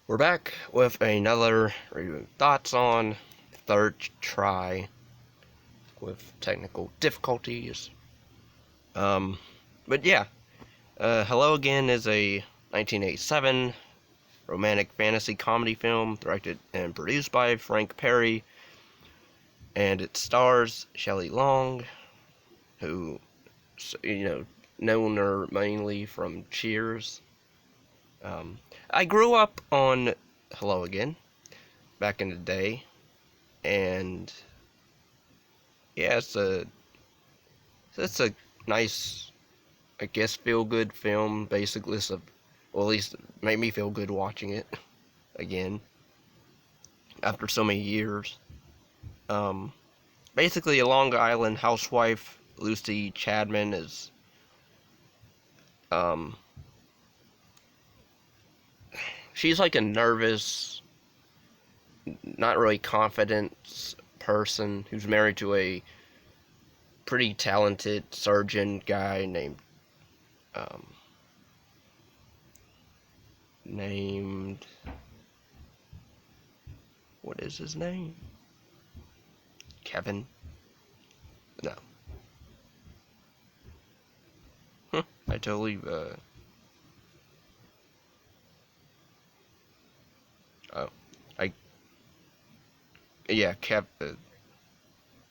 We're back with another review. Thoughts on third try with technical difficulties. But yeah, Hello Again is a 1987 romantic fantasy comedy film directed and produced by Frank Perry, and it stars Shelley Long, who, known her mainly from Cheers. I grew up on Hello Again back in the day, and yeah, it's a nice, I guess, feel good film. Basically, well, at least made me feel good watching it again after so many years. Um, Basically, a Long Island housewife, Lucy Chadman, is um, she's like a nervous, not really confident person who's married to a pretty talented surgeon guy um, named what is his name? Kevin? No. I totally oh, I yeah,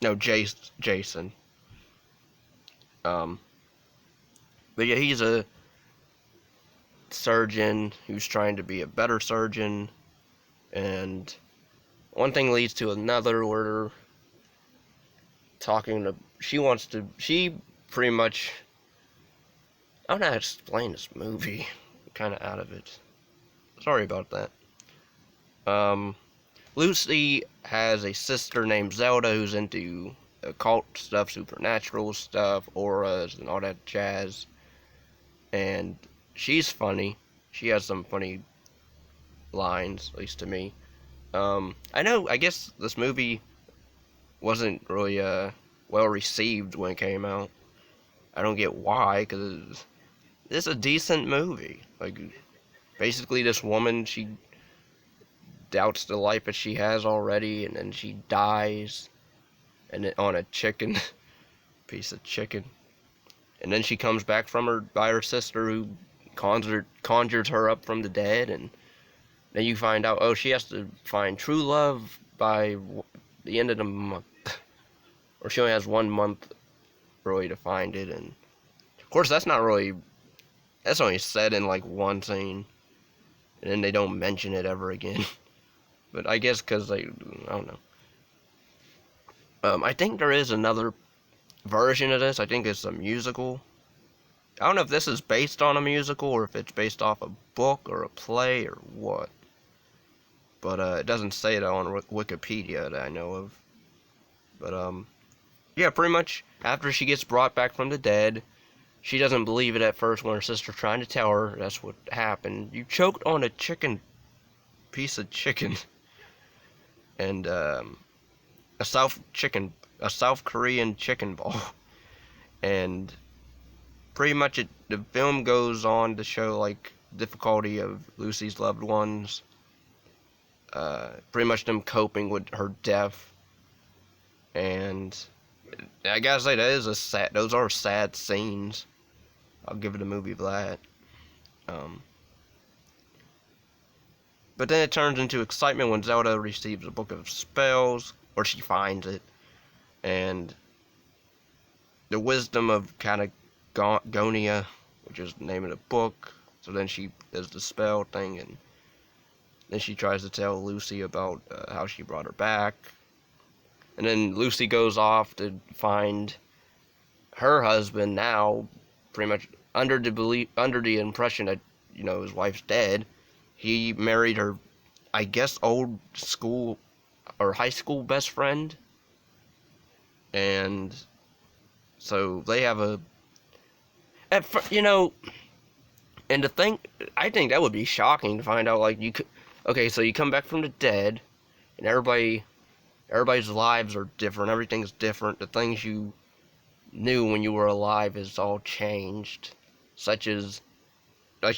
no, Jason. Um, but yeah, he's a surgeon who's trying to be a better surgeon, and one thing leads to another. Where she pretty much, I don't know how to explain this movie. I'm kind of out of it. Sorry about that. Lucy has a sister named Zelda who's into occult stuff, supernatural stuff, auras, and all that jazz. And she's funny. She has some funny lines, at least to me. I guess this movie wasn't really well received when it came out. I don't get why, because it's a decent movie. Like, basically, this woman, she doubts the life that she has already, and then she dies, and on a chicken, piece of chicken. And then she comes back by her sister, who conjures her up from the dead, and then you find out, oh, she has to find true love by the end of the month. Or she only has 1 month, really, to find it, and of course, that's only said in, like, one scene, and then they don't mention it ever again. But I guess because I don't know. I think there is another version of this. I think it's a musical. I don't know if this is based on a musical or if it's based off a book or a play or what. But it doesn't say it on Wikipedia that I know of. But yeah, pretty much after she gets brought back from the dead, she doesn't believe it at first when her sister's trying to tell her that's what happened. You choked on a piece of chicken. And a South Korean chicken ball. And pretty much the film goes on to show, like, difficulty of Lucy's loved ones. Pretty much them coping with her death. And I gotta say, those are sad scenes. I'll give it a movie for that. But then it turns into excitement when Zelda receives a book of spells, or she finds it, and the wisdom of kind of Gonia, which is the name of the book. So then she does the spell thing, and then she tries to tell Lucy about how she brought her back. And then Lucy goes off to find her husband now, pretty much under the impression that, his wife's dead. He married her, I guess, old school or high school best friend. And so they have and to think, I think that would be shocking to find out, like, so you come back from the dead, and everybody's lives are different, everything's different, the things you knew when you were alive is all changed, such as, like,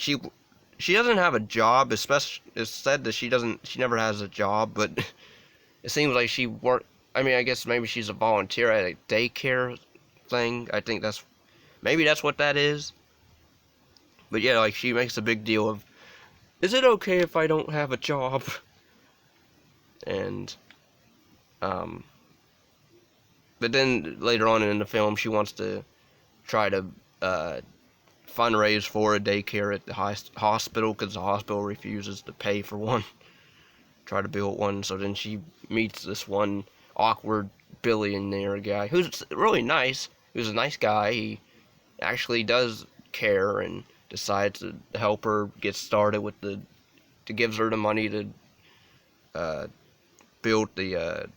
she doesn't have a job. Especially, it's said that she never has a job, but it seems like she work. I mean, I guess maybe she's a volunteer at a daycare thing. I think maybe that's what that is. But yeah, like she makes a big deal of, is it okay if I don't have a job? And but then later on in the film, she wants to try to fundraise for a daycare at the hospital because the hospital refuses to pay for one. Try to build one. So then she meets this one awkward billionaire guy who's really nice. Who's a nice guy. He actually does care and decides to help her get started with to gives her the money to build the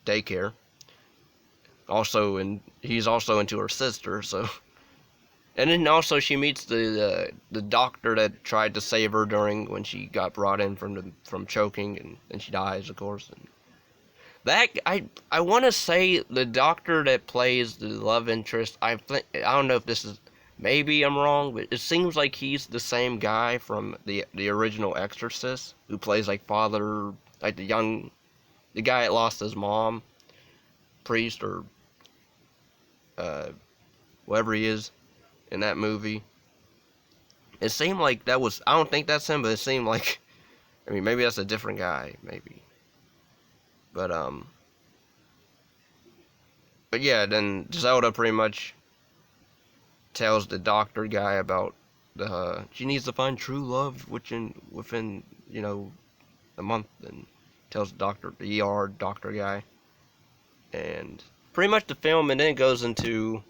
daycare. Also, and he's also into her sister, so. And then also she meets the doctor that tried to save her during when she got brought in from choking and she dies, of course. And that I want to say the doctor that plays the love interest. I don't know if this is, maybe I'm wrong, but it seems like he's the same guy from the original Exorcist who plays like father, like the guy that lost his mom, priest or whatever he is in that movie. It seemed like that was, I don't think that's him, but it seemed like, I mean, maybe that's a different guy, maybe. But yeah, then Zelda pretty much tells the doctor guy about she needs to find true love within a month, and tells the ER doctor guy. And pretty much the film, and then it goes into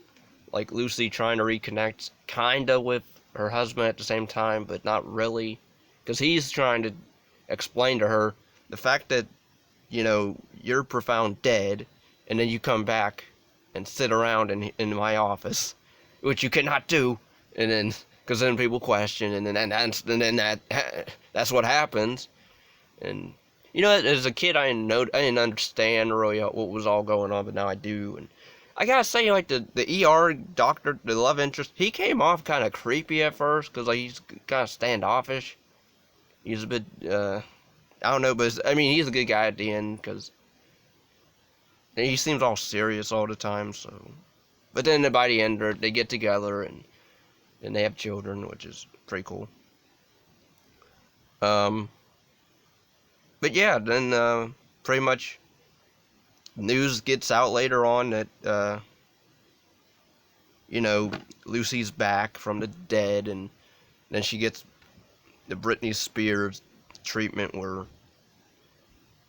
like Lucy trying to reconnect kinda with her husband at the same time, but not really, because he's trying to explain to her the fact that you're profound dead, and then you come back and sit around in my office, which you cannot do, and then because then people question, and then that's what happens. And as a kid, I didn't understand really what was all going on, but now I do. And I gotta say, like the ER doctor, the love interest, he came off kind of creepy at first, cause like he's kind of standoffish. He's a bit, I don't know, but I mean, he's a good guy at the end, cause he seems all serious all the time. So, but then by the end, they get together and they have children, which is pretty cool. But yeah, then pretty much news gets out later on that Lucy's back from the dead, and then she gets the Britney Spears treatment where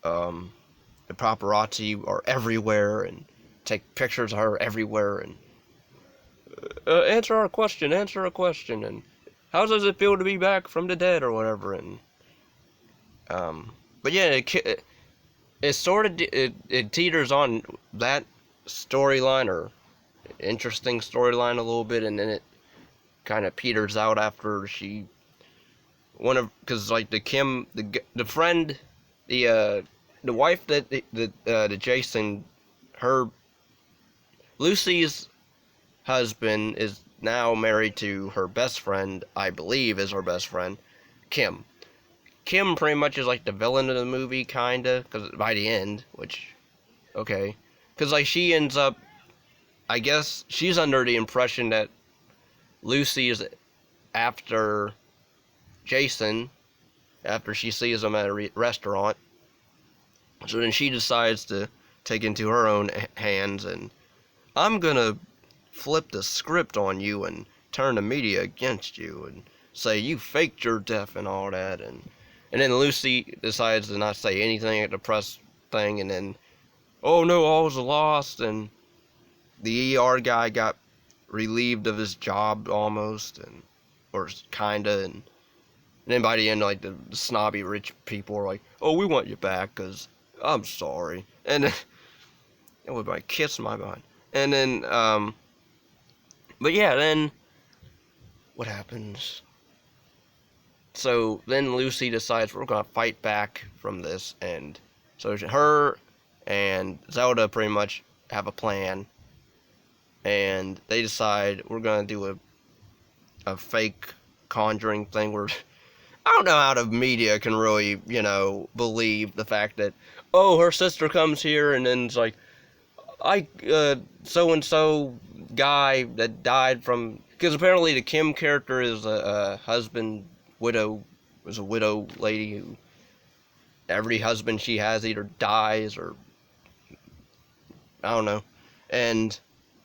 the paparazzi are everywhere and take pictures of her everywhere and answer our question, and how does it feel to be back from the dead or whatever. And but yeah, it sort of it teeters on that storyline, or interesting storyline, a little bit, and then it kind of peters out after because like the friend, the wife that the Jason, Lucy's husband is now married to her best friend, I believe is her best friend, Kim. Kim pretty much is like the villain of the movie, kinda, because by the end, which, okay, because like she ends up, I guess she's under the impression that Lucy is after Jason, after she sees him at a restaurant, so then she decides to take into her own hands, and I'm gonna flip the script on you and turn the media against you and say you faked your death and all that. And then Lucy decides to not say anything at the press thing, and then, oh no, all's lost, and the ER guy got relieved of his job almost, or kinda, and then by the end, like, the snobby rich people are like, oh, we want you back, cause I'm sorry, and it would like kiss my behind. And then, but yeah, then, what happens? So then Lucy decides we're gonna fight back from this, and so her and Zelda pretty much have a plan, and they decide we're gonna do a fake conjuring thing where I don't know how the media can really, believe the fact that, oh, her sister comes here and then it's like, so and so guy that died from, because apparently the Kim character is a husband, widow, was a widow lady who every husband she has either dies or I don't know. And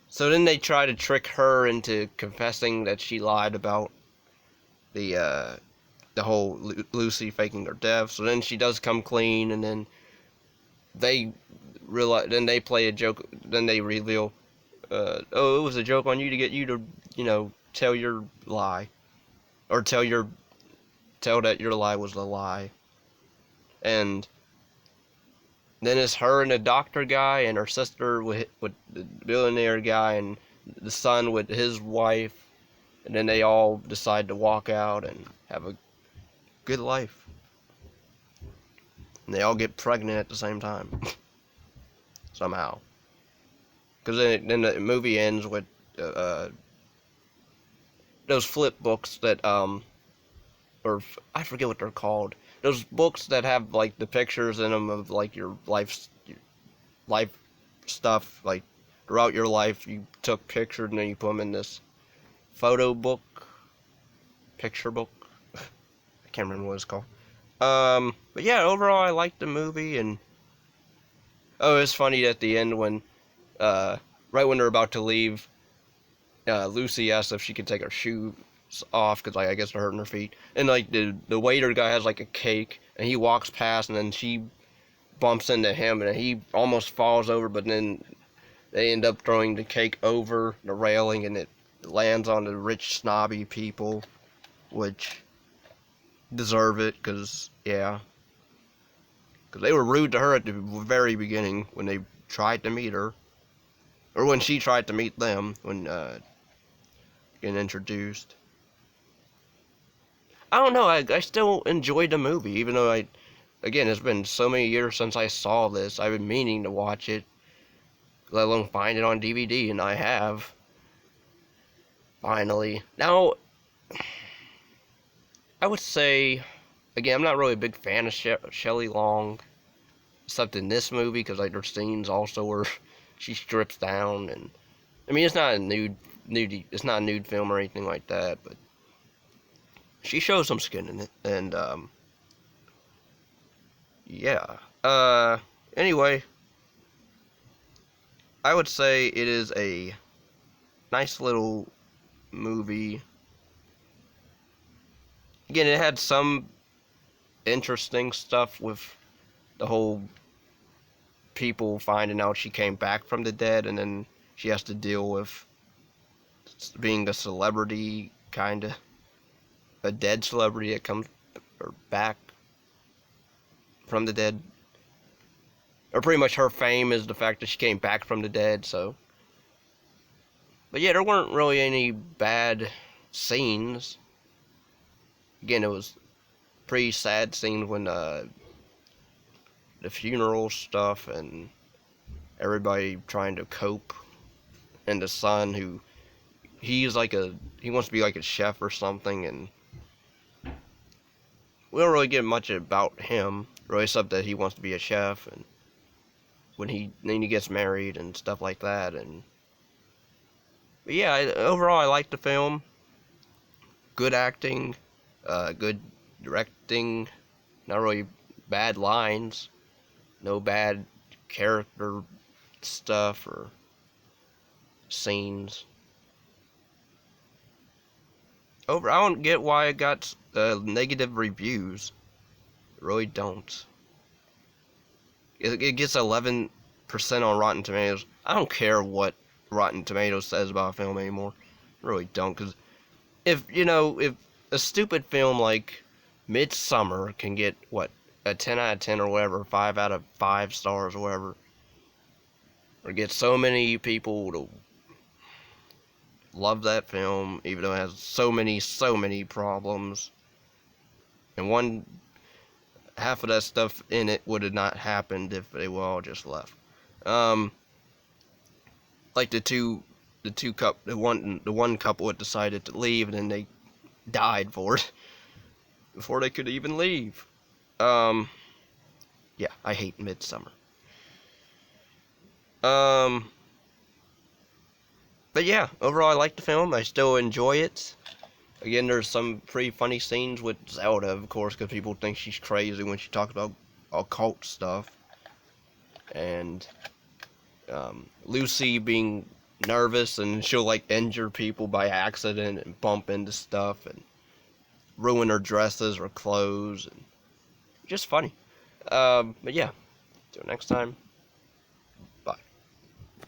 so then they try to trick her into confessing that she lied about the whole Lucy faking her death. So then she does come clean, and then they realize. Then they play a joke. Then they reveal, oh, it was a joke on you to get you to, tell your lie, or tell that your lie was a lie. And then it's her and the doctor guy, and her sister with the billionaire guy, and the son with his wife. And then they all decide to walk out and have a good life. And they all get pregnant at the same time. Somehow. Because then the movie ends with those flip books that, or I forget what they're called. Those books that have, like, the pictures in them of, like, your life stuff. Like, throughout your life, you took pictures and then you put them in this photo book. Picture book. I can't remember what it's called. But yeah, overall I liked the movie, and it's funny at the end when, right when they're about to leave, Lucy asks if she can take her shoes off because, like, I guess they're hurting her feet, and like the waiter guy has like a cake, and he walks past, and then she bumps into him, and he almost falls over, but then they end up throwing the cake over the railing, and it lands on the rich snobby people, which deserve it, because they were rude to her at the very beginning when they tried to meet her, or when she tried to meet them, when getting introduced. I don't know, I still enjoyed the movie, even though again, it's been so many years since I saw this. I've been meaning to watch it, let alone find it on DVD, and I have, finally. Now, I would say, again, I'm not really a big fan of Shelley Long, except in this movie, because like there's scenes also where she strips down, and I mean, it's not a it's not a nude film or anything like that, but she shows some skin in it, and yeah. Anyway, I would say it is a nice little movie. Again, it had some interesting stuff with the whole people finding out she came back from the dead, and then she has to deal with being a celebrity, kinda. A dead celebrity that comes back from the dead. Or pretty much her fame is the fact that she came back from the dead, so. But yeah, there weren't really any bad scenes. Again, it was pretty sad scenes when the funeral stuff and everybody trying to cope, and the son who he wants to be like a chef or something, and we don't really get much about him, really, except that he wants to be a chef, and then he gets married and stuff like that. And but yeah, overall I liked the film. Good acting, good directing, not really bad lines, no bad character stuff or scenes. I don't get why it got negative reviews. I really don't. It gets 11% on Rotten Tomatoes. I don't care what Rotten Tomatoes says about a film anymore. I really don't, because if a stupid film like Midsummer can get, a 10 out of 10 or whatever, 5 out of 5 stars or whatever, or get so many people to love that film, even though it has so many problems, and half of that stuff in it would have not happened if they were all just left. Like the one couple had decided to leave, and then they died for it. before they could even leave. Yeah, I hate Midsummer. Um, but yeah, overall I like the film. I still enjoy it. Again, there's some pretty funny scenes with Zelda, of course, because people think she's crazy when she talks about occult stuff. And Lucy being nervous and she'll like injure people by accident and bump into stuff and ruin her dresses or clothes and just funny. But yeah, till next time.